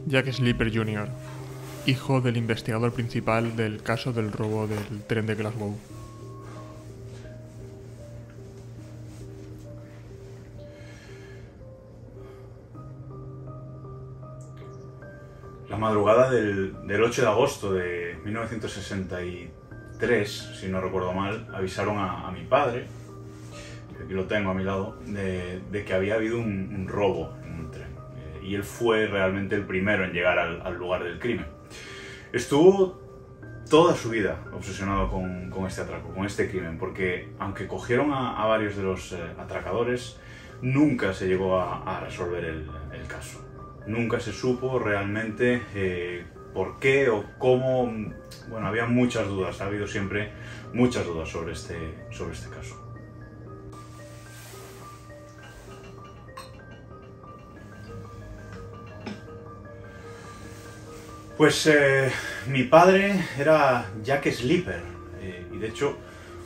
Jack Slipper Jr., hijo del investigador principal del caso del robo del tren de Glasgow. La madrugada del 8 de agosto de 1963, si no recuerdo mal, avisaron a mi padre, que aquí lo tengo a mi lado, de que había habido un robo en un tren. Y él fue realmente el primero en llegar al lugar del crimen. Estuvo toda su vida obsesionado con este atraco, con este crimen, porque aunque cogieron a varios de los atracadores, nunca se llegó a resolver el caso. Nunca se supo realmente por qué o cómo. Bueno, había muchas dudas, ha habido siempre muchas dudas sobre este caso. Pues mi padre era Jack Slipper, y de hecho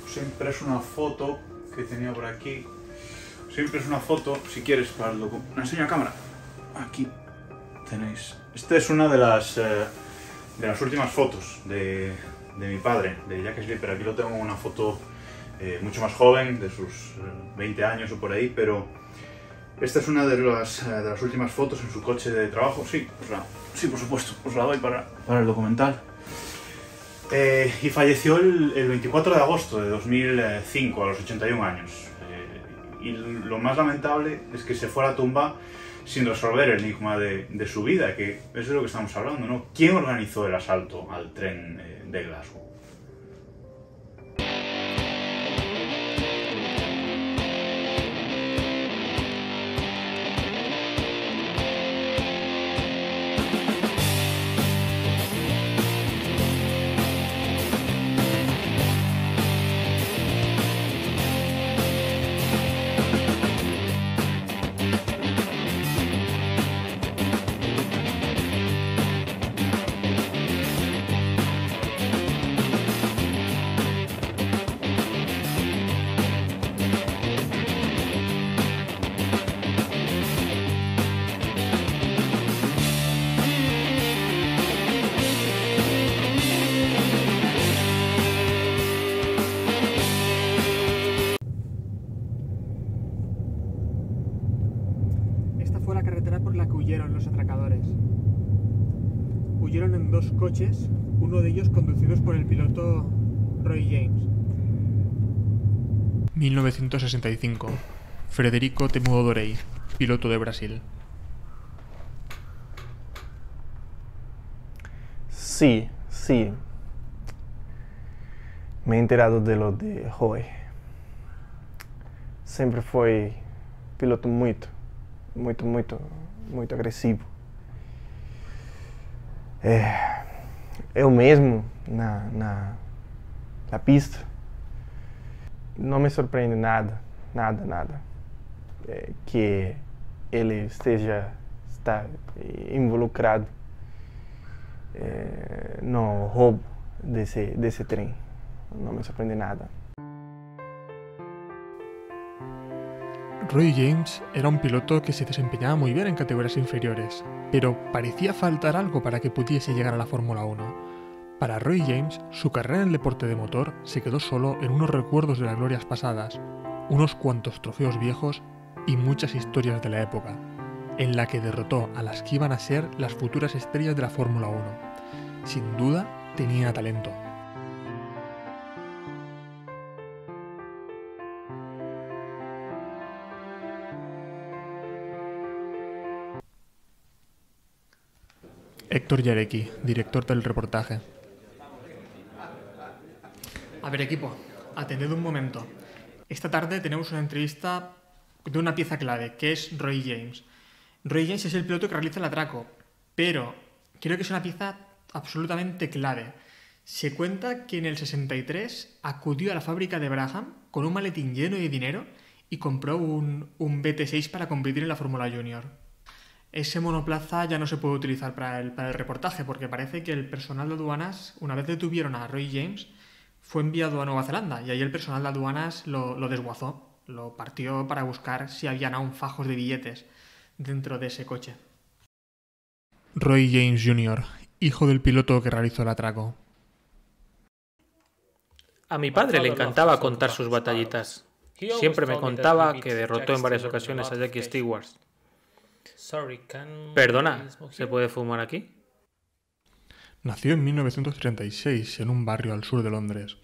siempre es una foto que tenía por aquí. Siempre es una foto, si quieres, para el documento. ¿La enseño a cámara? Aquí tenéis. Esta es una de las últimas fotos de mi padre, de Jack Slipper. Aquí lo tengo en una foto mucho más joven, de sus 20 años o por ahí, pero esta es una de las últimas fotos en su coche de trabajo. Sí, por supuesto, os la doy para el documental. Y falleció el 24 de agosto de 2005, a los 81 años. Y lo más lamentable es que se fue a la tumba sin resolver el enigma de su vida, que es de lo que estamos hablando, ¿no? ¿Quién organizó el asalto al tren de Glasgow? Esta fue la carretera por la que huyeron los atracadores. Huyeron en dos coches, uno de ellos conducidos por el piloto Roy James. 1965. Frederico Temudo-Dorei, piloto de Brasil. Sí. Me he enterado de lo de Roy. Sempre foi piloto muito agressivo. Eu mesmo, na pista, não me surpreende nada que ele está involucrado no roubo desse trem. Não me surpreende nada. Roy James era un piloto que se desempeñaba muy bien en categorías inferiores, pero parecía faltar algo para que pudiese llegar a la Fórmula 1. Para Roy James, su carrera en el deporte de motor se quedó solo en unos recuerdos de las glorias pasadas, unos cuantos trofeos viejos y muchas historias de la época, en la que derrotó a las que iban a ser las futuras estrellas de la Fórmula 1. Sin duda, tenía talento. Héctor Jarecki, director del reportaje. A ver, equipo, atended un momento. Esta tarde tenemos una entrevista de una pieza clave, que es Roy James. Roy James es el piloto que realiza el atraco, pero creo que es una pieza absolutamente clave. Se cuenta que en el 63 acudió a la fábrica de Brabham con un maletín lleno de dinero y compró un BT6 para competir en la Fórmula Junior. Ese monoplaza ya no se puede utilizar para el reportaje, porque parece que el personal de aduanas, una vez detuvieron a Roy James, fue enviado a Nueva Zelanda y ahí el personal de aduanas lo desguazó, lo partió para buscar si habían aún fajos de billetes dentro de ese coche. Roy James Jr., hijo del piloto que realizó el atraco. A mi padre le encantaba contar sus batallitas. Siempre me contaba que derrotó en varias ocasiones a Jackie Stewart. Perdona, ¿se puede fumar aquí? Nació en 1936 en un barrio al sur de Londres.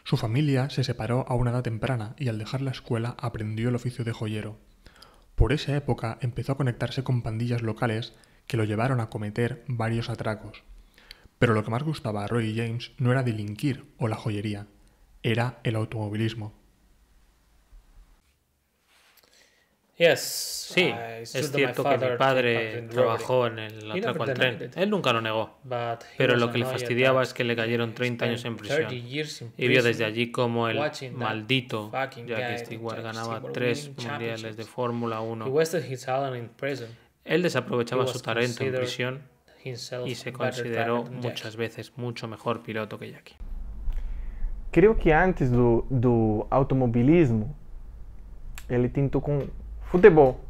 Su familia se separó a una edad temprana y al dejar la escuela aprendió el oficio de joyero. Por esa época empezó a conectarse con pandillas locales que lo llevaron a cometer varios atracos. Pero lo que más gustaba a Roy James no era delinquir o la joyería, era el automovilismo. Sí, es cierto que mi padre trabajó en el atraco al tren. Él nunca lo negó. Pero lo que le fastidiaba es que le cayeron 30 años en prisión. Y vio desde allí cómo el maldito Jackie Stewart ganaba 3 mundiales de Fórmula 1. Él desaprovechaba su talento en prisión y se consideró muchas veces mucho mejor piloto que Jackie. Creo que antes do automobilismo, ele tentou com futebol,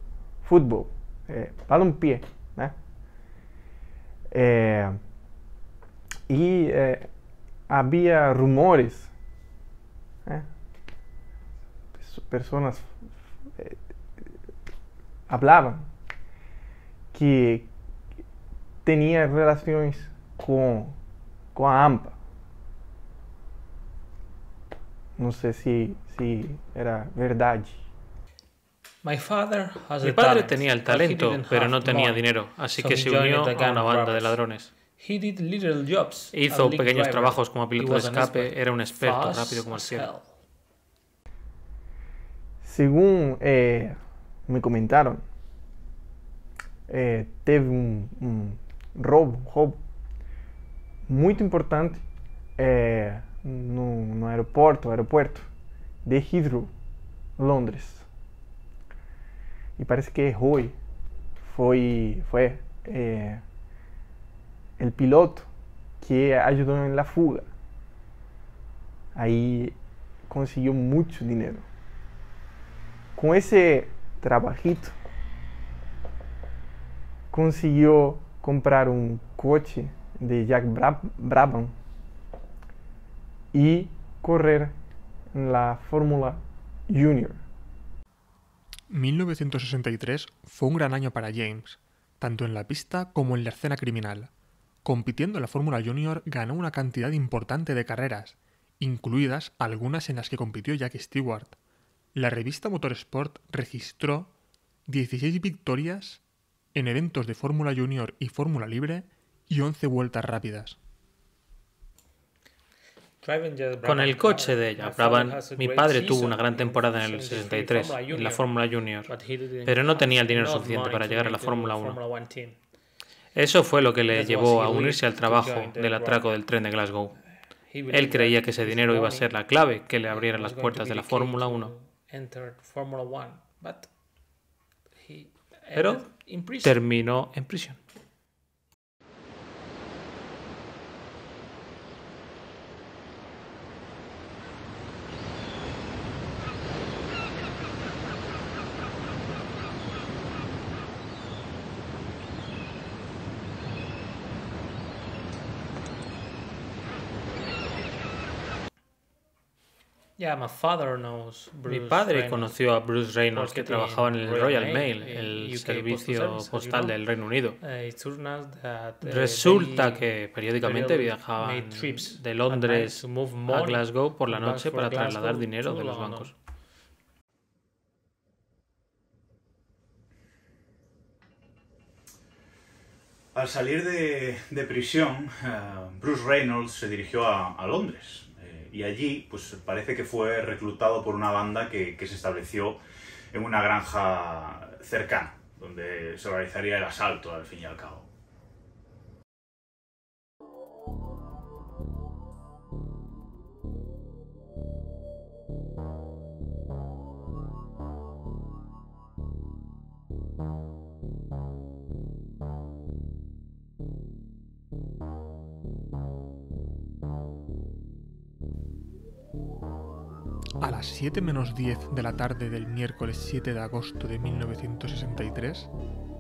balompié, né? Havia rumores, né? Pessoas hablavam que tinha relações com a AMPA. Não sei se era verdade. Mi padre tenía el talento, pero no tenía dinero, así que se unió a una banda de ladrones. Hizo pequeños trabajos como piloto de escape, era un experto, rápido como el cielo. Según me comentaron, teve roubo muito importante no aeroporto de Heathrow, Londres. E parece que Roy foi o piloto que ajudou na fuga. Aí conseguiu muito dinheiro. Com esse trabajito, conseguiu comprar um coche de Jack Brabham e correr na Fórmula Junior. 1963 fue un gran año para James, tanto en la pista como en la escena criminal. Compitiendo en la Fórmula Junior ganó una cantidad importante de carreras, incluidas algunas en las que compitió Jackie Stewart. La revista Motorsport registró 16 victorias en eventos de Fórmula Junior y Fórmula Libre y 11 vueltas rápidas. Con el coche de Jack Brabham, mi padre tuvo una gran temporada en el 63, en la Fórmula Junior, pero no tenía el dinero suficiente para llegar a la Fórmula 1. Eso fue lo que le llevó a unirse al trabajo del atraco del tren de Glasgow. Él creía que ese dinero iba a ser la clave que le abriera las puertas de la Fórmula 1. Pero terminó en prisión. Mi padre conoció a Bruce Reynolds, que trabajaba en el Royal Mail, el servicio postal del Reino Unido. Resulta que periódicamente viajaban de Londres a Glasgow por la noche para trasladar dinero de los bancos. Al salir de prisión, Bruce Reynolds se dirigió a Londres. Y allí, pues parece que fue reclutado por una banda que se estableció en una granja cercana, donde se realizaría el asalto al fin y al cabo. A las 7 menos 10 de la tarde del miércoles 7 de agosto de 1963,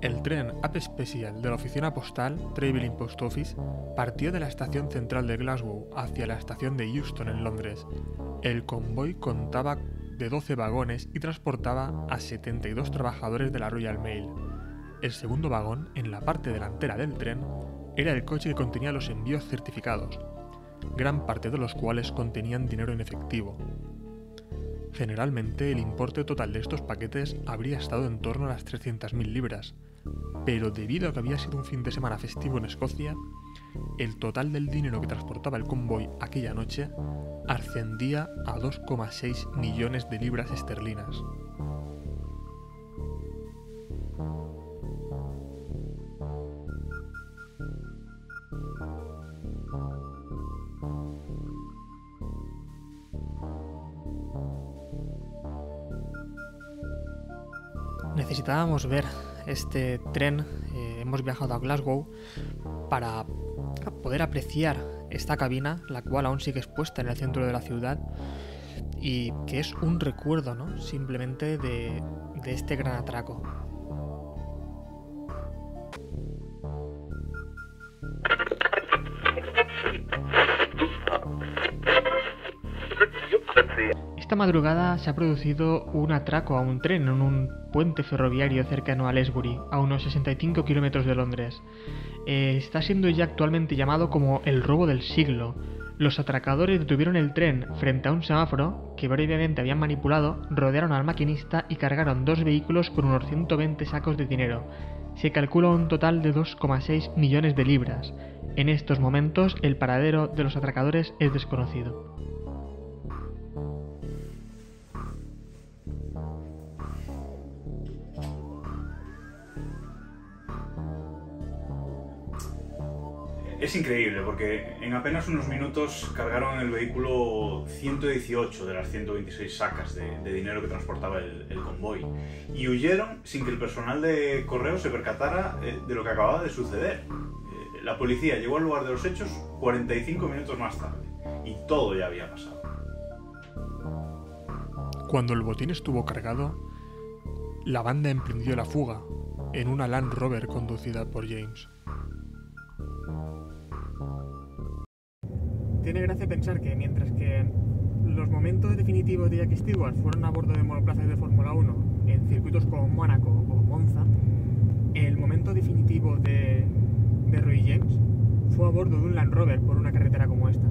El tren Up Special de la oficina postal Travelling Post Office partió de la estación central de Glasgow hacia la estación de Euston en Londres. El convoy contaba de 12 vagones y transportaba a 72 trabajadores de la Royal Mail. El segundo vagón, en la parte delantera del tren, era el coche que contenía los envíos certificados, gran parte de los cuales contenían dinero en efectivo. Generalmente el importe total de estos paquetes habría estado en torno a las 300.000 libras, pero debido a que había sido un fin de semana festivo en Escocia, el total del dinero que transportaba el convoy aquella noche ascendía a 2,6 millones de libras esterlinas. Necesitábamos ver este tren, hemos viajado a Glasgow para poder apreciar esta cabina, la cual aún sigue expuesta en el centro de la ciudad y que es un recuerdo, ¿no? Simplemente de este gran atraco. Esta madrugada se ha producido un atraco a un tren en un puente ferroviario cercano a Lesbury, a unos 65 kilómetros de Londres. Está siendo ya actualmente llamado como el robo del siglo. Los atracadores detuvieron el tren frente a un semáforo que previamente habían manipulado, rodearon al maquinista y cargaron 2 vehículos con unos 120 sacos de dinero. Se calcula un total de 2,6 millones de libras. En estos momentos, el paradero de los atracadores es desconocido. Es increíble porque en apenas unos minutos cargaron en el vehículo 118 de las 126 sacas de dinero que transportaba el convoy y huyeron sin que el personal de correo se percatara de lo que acababa de suceder. La policía llegó al lugar de los hechos 45 minutos más tarde y todo ya había pasado. Cuando el botín estuvo cargado, la banda emprendió la fuga en una Land Rover conducida por James. Tiene gracia pensar que mientras que los momentos definitivos de Jackie Stewart fueron a bordo de monoplazas de Fórmula 1 en circuitos como Mónaco o Monza, el momento definitivo de Roy James fue a bordo de un Land Rover por una carretera como esta.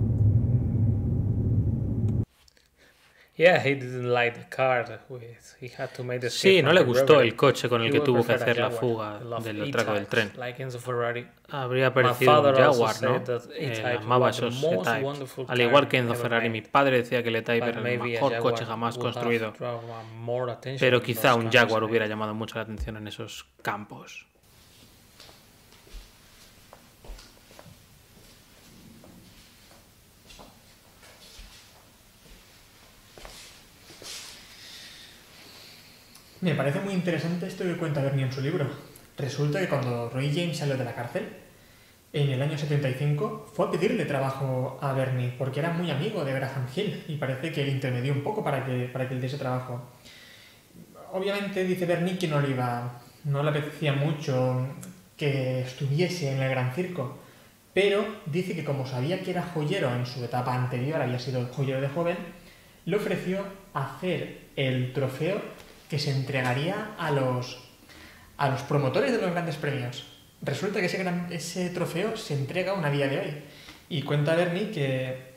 Sí, no le gustó el coche con el que tuvo que hacer la fuga del atraco del tren. Habría parecido un Jaguar, ¿no? Amaba esos E-Types. Al igual que Enzo Ferrari, mi padre decía que el E-Type era el mejor coche jamás construido. Pero quizá un Jaguar hubiera llamado mucho la atención en esos campos. Me parece muy interesante esto que cuenta Bernie en su libro. Resulta que cuando Roy James salió de la cárcel, en el año 75, fue a pedirle trabajo a Bernie, porque era muy amigo de Graham Hill, y parece que le intermedió un poco para que él diese trabajo. Obviamente dice Bernie que no le apetecía mucho que estuviese en el Gran Circo, pero dice que como sabía que era joyero en su etapa anterior, había sido joyero de joven, le ofreció hacer el trofeo que se entregaría a los promotores de los grandes premios. Resulta que ese trofeo se entrega aún a día de hoy. Y cuenta Bernie que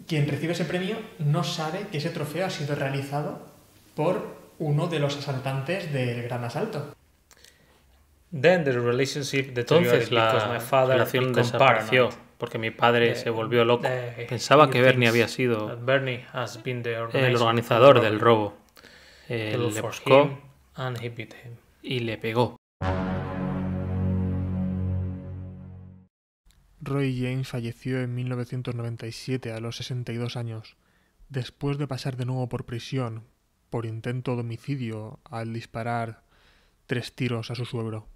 quien recibe ese premio no sabe que ese trofeo ha sido realizado por uno de los asaltantes del Gran Asalto. Entonces la relación desapareció porque mi padre se volvió loco. Pensaba que Bernie había sido el organizador del robo. Le buscó y le pegó. Roy James falleció en 1997 a los 62 años, después de pasar de nuevo por prisión por intento de homicidio al disparar 3 tiros a su suegro.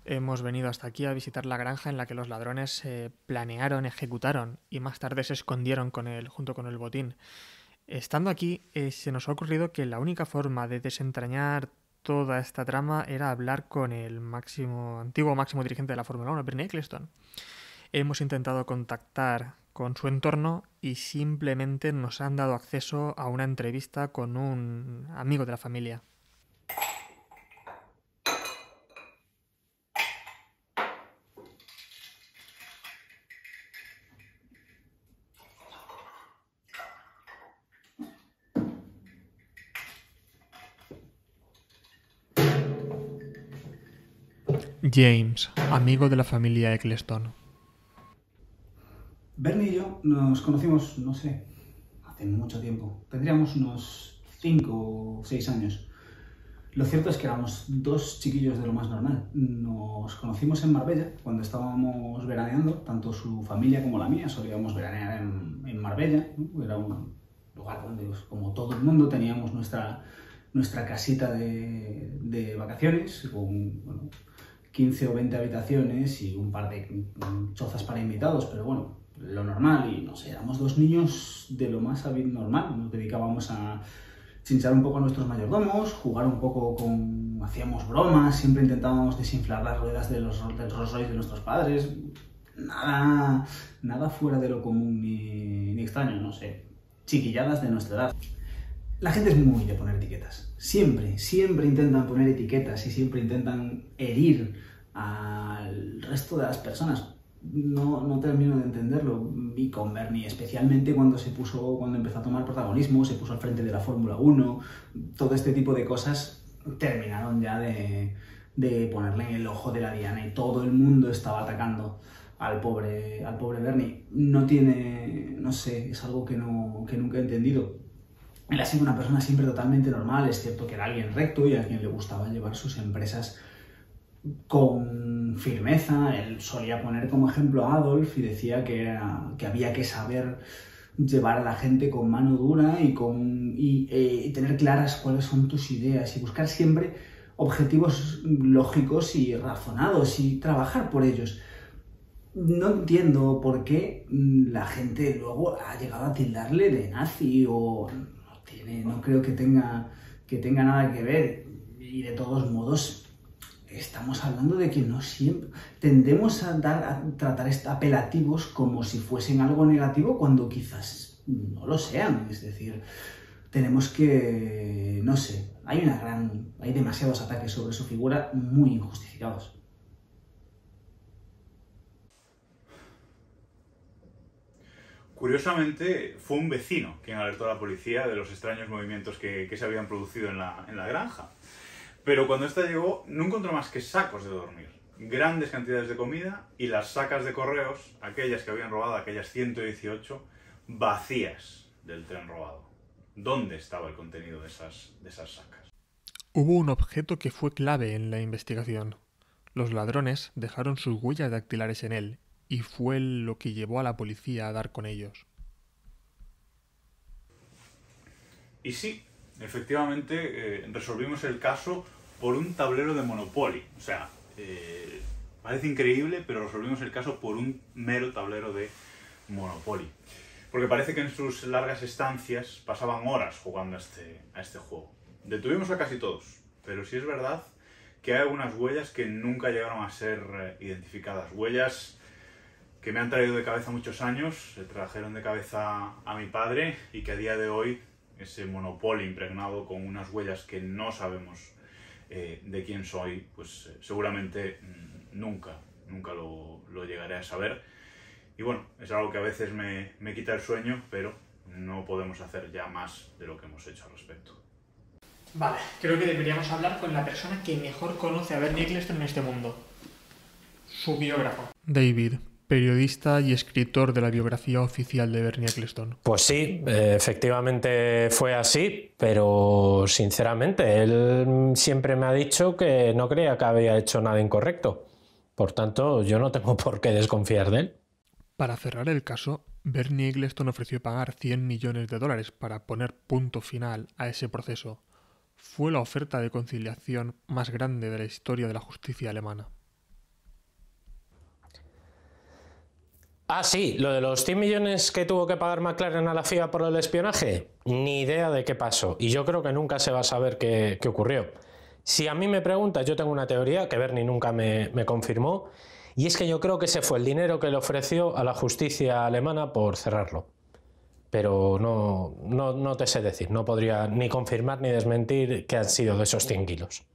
Hemos venido hasta aquí a visitar la granja en la que los ladrones planearon, ejecutaron y más tarde se escondieron junto con el botín. Estando aquí, se nos ha ocurrido que la única forma de desentrañar toda esta trama era hablar con el antiguo máximo dirigente de la Fórmula 1, Bernie Ecclestone. Hemos intentado contactar con su entorno y simplemente nos han dado acceso a una entrevista con un amigo de la familia. James, amigo de la familia Ecclestone. Bernie y yo nos conocimos, no sé, hace mucho tiempo. Tendríamos unos 5 o 6 años. Lo cierto es que éramos dos chiquillos de lo más normal. Nos conocimos en Marbella cuando estábamos veraneando, tanto su familia como la mía. Solíamos veranear en Marbella, ¿no? Era un lugar donde, pues, como todo el mundo, teníamos nuestra casita de vacaciones con 15 o 20 habitaciones y un par de chozas para invitados, pero bueno, lo normal. Y no sé, éramos dos niños de lo más normal. Nos dedicábamos a chinchar un poco a nuestros mayordomos, jugar un poco hacíamos bromas, siempre intentábamos desinflar las ruedas del Rolls Royce de nuestros padres. Nada fuera de lo común ni extraño, no sé, chiquilladas de nuestra edad. La gente es muy de poner etiquetas. Siempre intentan poner etiquetas y siempre intentan herir al resto de las personas. No termino de entenderlo. Y con Bernie, especialmente cuando empezó a tomar protagonismo, se puso al frente de la Fórmula 1, todo este tipo de cosas terminaron ya de ponerle en el ojo de la diana y todo el mundo estaba atacando al pobre Bernie. No sé, es algo que nunca he entendido. Él ha sido una persona siempre totalmente normal. Es cierto que era alguien recto y a quien le gustaba llevar sus empresas con firmeza. Él solía poner como ejemplo a Adolf y decía que había que saber llevar a la gente con mano dura y tener claras cuáles son tus ideas y buscar siempre objetivos lógicos y razonados y trabajar por ellos. No entiendo por qué la gente luego ha llegado a tildarle de nazi o... No creo que tenga nada que ver. Y de todos modos, estamos hablando de que no siempre tendemos a tratar apelativos como si fuesen algo negativo cuando quizás no lo sean. Es decir, tenemos que... no sé, hay demasiados ataques sobre su figura muy injustificados. Curiosamente, fue un vecino quien alertó a la policía de los extraños movimientos que se habían producido en la granja. Pero cuando ésta llegó, no encontró más que sacos de dormir, grandes cantidades de comida y las sacas de correos, aquellas que habían robado, aquellas 118, vacías del tren robado. ¿Dónde estaba el contenido de esas sacas? Hubo un objeto que fue clave en la investigación. Los ladrones dejaron sus huellas dactilares en él, y fue lo que llevó a la policía a dar con ellos. Y sí, efectivamente, resolvimos el caso por un tablero de Monopoly. O sea, parece increíble, pero resolvimos el caso por un mero tablero de Monopoly. Porque parece que en sus largas estancias pasaban horas jugando a este juego. Detuvimos a casi todos, pero sí es verdad que hay algunas huellas que nunca llegaron a ser identificadas. Huellas que me han traído de cabeza muchos años, se trajeron de cabeza a mi padre y que a día de hoy ese Monopoly impregnado con unas huellas que no sabemos de quién soy, pues seguramente nunca lo llegaré a saber. Y bueno, es algo que a veces me quita el sueño, pero no podemos hacer ya más de lo que hemos hecho al respecto. Vale, creo que deberíamos hablar con la persona que mejor conoce a Bernie Ecclestone en este mundo. Su biógrafo. David, periodista y escritor de la biografía oficial de Bernie Ecclestone. Pues sí, efectivamente fue así, pero sinceramente él siempre me ha dicho que no creía que había hecho nada incorrecto. Por tanto, yo no tengo por qué desconfiar de él. Para cerrar el caso, Bernie Ecclestone ofreció pagar $100 millones para poner punto final a ese proceso. Fue la oferta de conciliación más grande de la historia de la justicia alemana. Ah, sí, lo de los 100 millones que tuvo que pagar McLaren a la FIA por el espionaje, ni idea de qué pasó. Y yo creo que nunca se va a saber qué ocurrió. Si a mí me preguntas, yo tengo una teoría que Bernie nunca me confirmó, y es que yo creo que ese fue el dinero que le ofreció a la justicia alemana por cerrarlo. Pero no te sé decir, no podría ni confirmar ni desmentir que han sido de esos 100 kilos.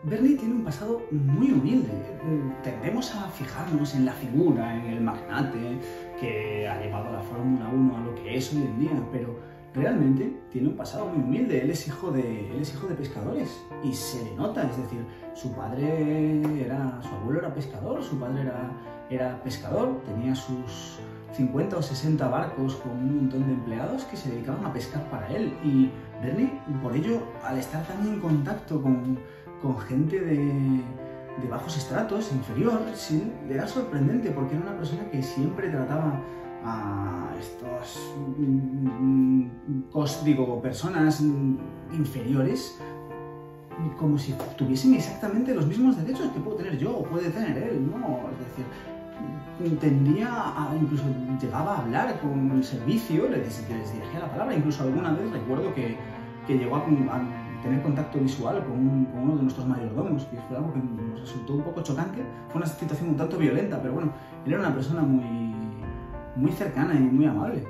Bernie tiene un pasado muy humilde. Tendemos a fijarnos en la figura, en el magnate que ha llevado a la Fórmula 1 a lo que es hoy en día, pero realmente tiene un pasado muy humilde. Él es hijo de pescadores y se le nota, es decir, su abuelo era pescador, su padre era pescador, tenía sus 50 o 60 barcos con un montón de empleados que se dedicaban a pescar para él, y Bernie, por ello, al estar también en contacto con gente de bajos estratos, inferior, sí, era sorprendente porque era una persona que siempre trataba a estos personas inferiores como si tuviesen exactamente los mismos derechos que puedo tener yo o puede tener él, ¿no? Es decir, incluso llegaba a hablar con el servicio, les dirigía la palabra, incluso alguna vez recuerdo que llegó a tener contacto visual con uno de nuestros mayordomos, que fue algo que nos resultó un poco chocante. Fue una situación un tanto violenta, pero bueno, él era una persona muy cercana y muy amable.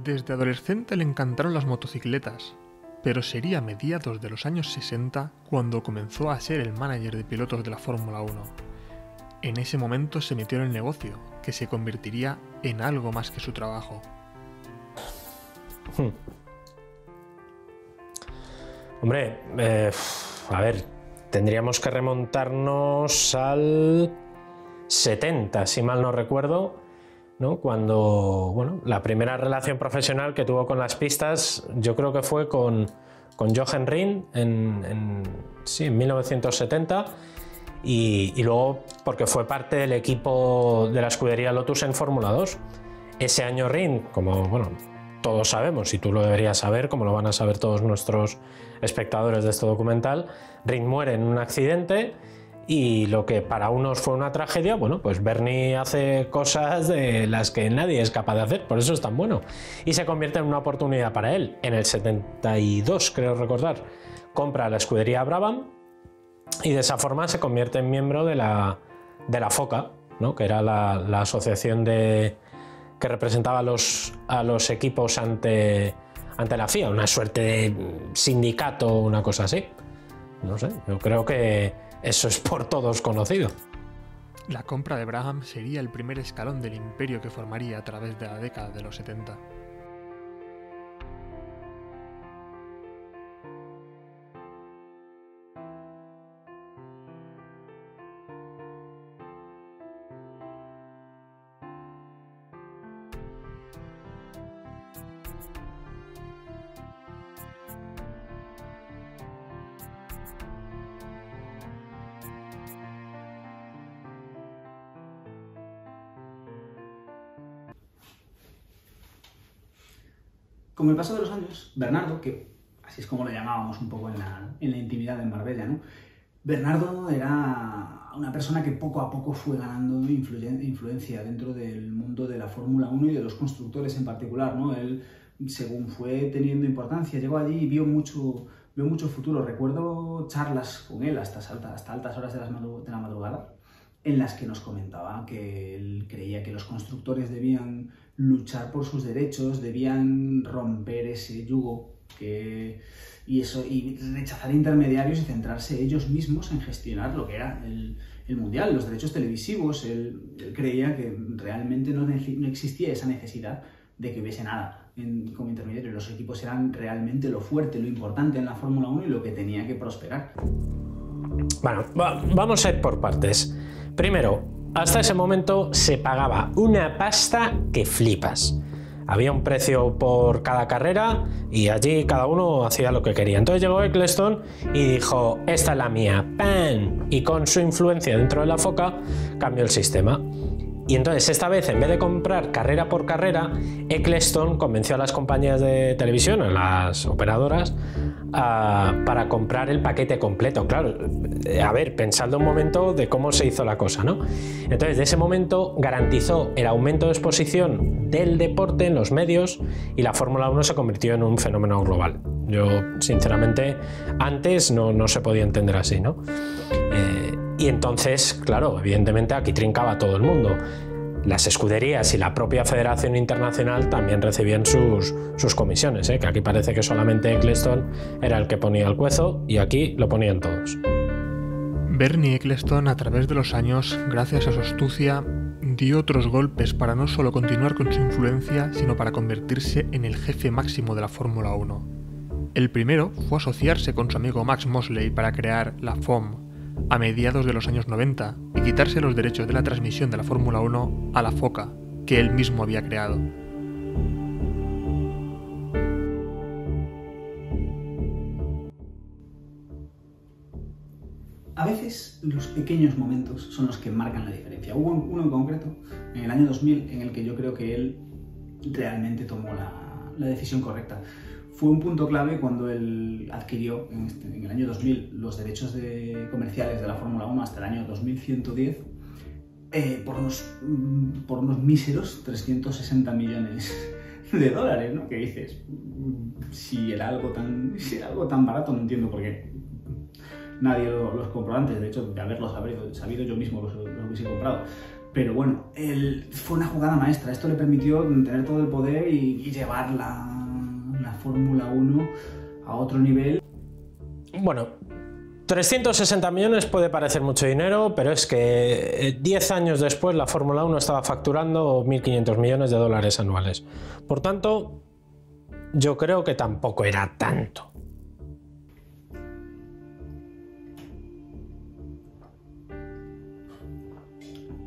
Desde adolescente le encantaron las motocicletas, pero sería a mediados de los años 60 cuando comenzó a ser el manager de pilotos de la Fórmula 1. En ese momento se metió en el negocio, que se convertiría en algo más que su trabajo. Hombre, a ver, tendríamos que remontarnos al 70, si mal no recuerdo, ¿no? Cuando, bueno, la primera relación profesional que tuvo con las pistas, yo creo que fue con Jochen Rindt en 1970, y luego porque fue parte del equipo de la escudería Lotus en Fórmula 2. Ese año Rindt, como bueno, todos sabemos, y tú lo deberías saber, como lo van a saber todos nuestros espectadores de este documental, Rindt muere en un accidente. Y lo que para unos fue una tragedia, bueno, pues Bernie hace cosas de las que nadie es capaz de hacer, por eso es tan bueno. Y se convierte en una oportunidad para él. En el 72, creo recordar, compra la escudería Brabham y de esa forma se convierte en miembro de la FOCA, ¿no? Que era la asociación que representaba a los equipos ante la FIA, una suerte de sindicato o una cosa así. No sé, yo creo que eso es por todos conocido. La compra de Brabham sería el primer escalón del imperio que formaría a través de la década de los 70. Con el paso de los años, Bernardo, que así es como lo llamábamos un poco en la intimidad en Marbella, ¿no? Bernardo era una persona que poco a poco fue ganando influencia dentro del mundo de la Fórmula 1 y de los constructores en particular, ¿no? Él, según fue teniendo importancia, llegó allí y vio mucho futuro. Recuerdo charlas con él hasta altas horas de la madrugada, en las que nos comentaba que él creía que los constructores debían luchar por sus derechos, debían romper ese yugo y rechazar intermediarios y centrarse ellos mismos en gestionar lo que era el mundial, los derechos televisivos. Él creía que realmente no existía esa necesidad de que hubiese nada como intermediario. Los equipos eran realmente lo fuerte, lo importante en la Fórmula 1 y lo que tenía que prosperar. Bueno, vamos a ir por partes. Primero, hasta ese momento se pagaba una pasta que flipas. Había un precio por cada carrera y allí cada uno hacía lo que quería. Entonces llegó Ecclestone y dijo, esta es la mía, ¡pam! Y con su influencia dentro de la FOCA cambió el sistema. Y entonces esta vez, en vez de comprar carrera por carrera, Eccleston convenció a las compañías de televisión, a las operadoras, para comprar el paquete completo. Claro, a ver, pensando un momento de cómo se hizo la cosa, ¿no? Entonces, de ese momento garantizó el aumento de exposición del deporte en los medios y la Fórmula 1 se convirtió en un fenómeno global. Yo, sinceramente, antes no se podía entender así, ¿no? Y entonces, claro, evidentemente aquí trincaba todo el mundo. Las escuderías y la propia Federación Internacional también recibían sus comisiones, que aquí parece que solamente Eccleston era el que ponía el cuezo y aquí lo ponían todos. Bernie Eccleston, a través de los años, gracias a su astucia, dio otros golpes para no solo continuar con su influencia, sino para convertirse en el jefe máximo de la Fórmula 1. El primero fue asociarse con su amigo Max Mosley para crear la FOM a mediados de los años 90 y quitarse los derechos de la transmisión de la Fórmula 1 a la FOCA, que él mismo había creado. A veces los pequeños momentos son los que marcan la diferencia. Hubo uno en concreto, en el año 2000, en el que yo creo que él realmente tomó la decisión correcta. Fue un punto clave cuando él adquirió en el año 2000 los derechos comerciales de la Fórmula 1 hasta el año 2110 por unos míseros 360 millones de dólares, ¿no? Que dices, si era algo tan barato, no entiendo por qué nadie los compró antes. De hecho, de haberlo sabido yo mismo los hubiese comprado. Pero bueno, fue una jugada maestra. Esto le permitió tener todo el poder y llevar la Fórmula 1 a otro nivel. Bueno, 360 millones puede parecer mucho dinero, pero es que 10 años después la Fórmula 1 estaba facturando 1.500 millones de dólares anuales. Por tanto, yo creo que tampoco era tanto.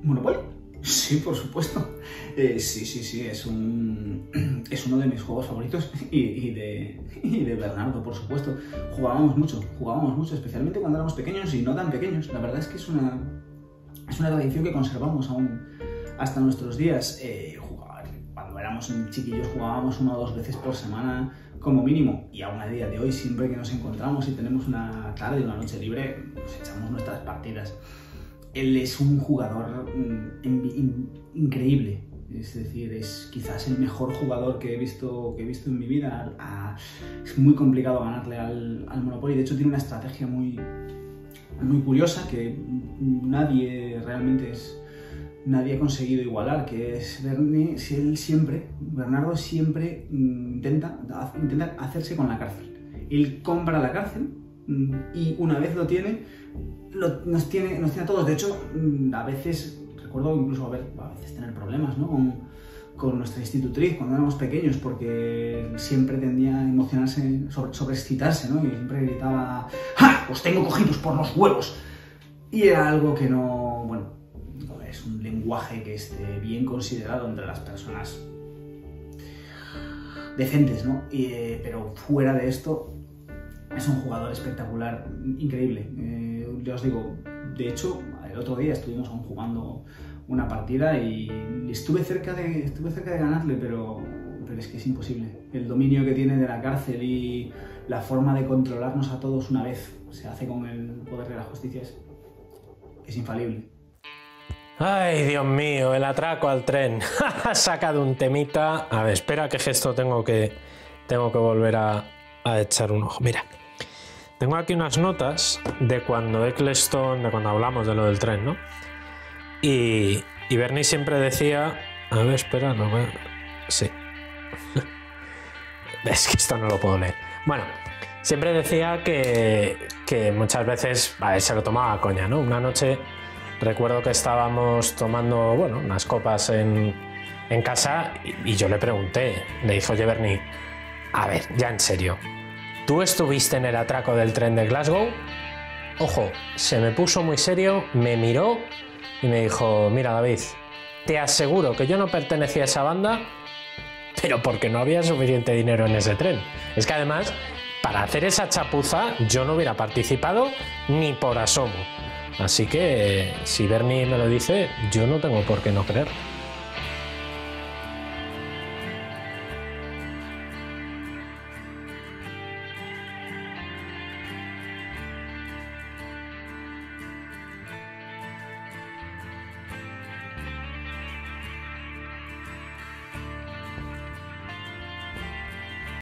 ¿Monopoly? Sí, por supuesto. Sí, es uno de mis juegos favoritos y de Bernardo, por supuesto. Jugábamos mucho, especialmente cuando éramos pequeños y no tan pequeños. La verdad es que es una tradición que conservamos aún hasta nuestros días. Cuando éramos chiquillos jugábamos 1 o 2 veces por semana como mínimo, y aún a día de hoy, siempre que nos encontramos y tenemos una tarde o una noche libre, nos echamos nuestras partidas. Él es un jugador increíble, es decir, es quizás el mejor jugador que he visto en mi vida. Es muy complicado ganarle al Monopoly. De hecho, tiene una estrategia muy curiosa que nadie ha conseguido igualar, que es Bernardo siempre intenta hacerse con la cárcel. Él compra la cárcel y una vez lo tiene, nos tiene a todos. De hecho, a veces recuerdo incluso a veces tener problemas, ¿no? con nuestra institutriz cuando éramos pequeños, porque siempre tendía a emocionarse, sobreexcitarse, ¿no? Y siempre gritaba: ¡ja! ¡Os tengo cogidos por los huevos! Y era algo que no es un lenguaje que esté bien considerado entre las personas decentes, ¿no? Pero fuera de esto, es un jugador espectacular, increíble. Ya os digo, de hecho, el otro día estuvimos aún jugando una partida y estuve cerca de ganarle, pero es que es imposible. El dominio que tiene de la cárcel y la forma de controlarnos a todos una vez se hace con el poder de la justicia es infalible. Ay, Dios mío, el atraco al tren. Ha sacado un temita. A ver, espera, qué gesto tengo que volver a echar un ojo. Mira, tengo aquí unas notas de cuando hablamos de lo del tren, ¿no? Y Bernie siempre decía... A ver, espera, no me... Sí. Es que esto no lo puedo leer. Bueno, siempre decía que muchas veces... A ver, se lo tomaba a coña, ¿no? Una noche recuerdo que estábamos tomando, unas copas en casa y yo le pregunté, le dije: oye, Bernie, a ver, ya en serio, ¿tú estuviste en el atraco del tren de Glasgow? Ojo, se me puso muy serio, me miró y me dijo: mira, David, te aseguro que yo no pertenecía a esa banda, pero porque no había suficiente dinero en ese tren. Es que además, para hacer esa chapuza, yo no hubiera participado ni por asomo. Así que si Bernie me lo dice, yo no tengo por qué no creer.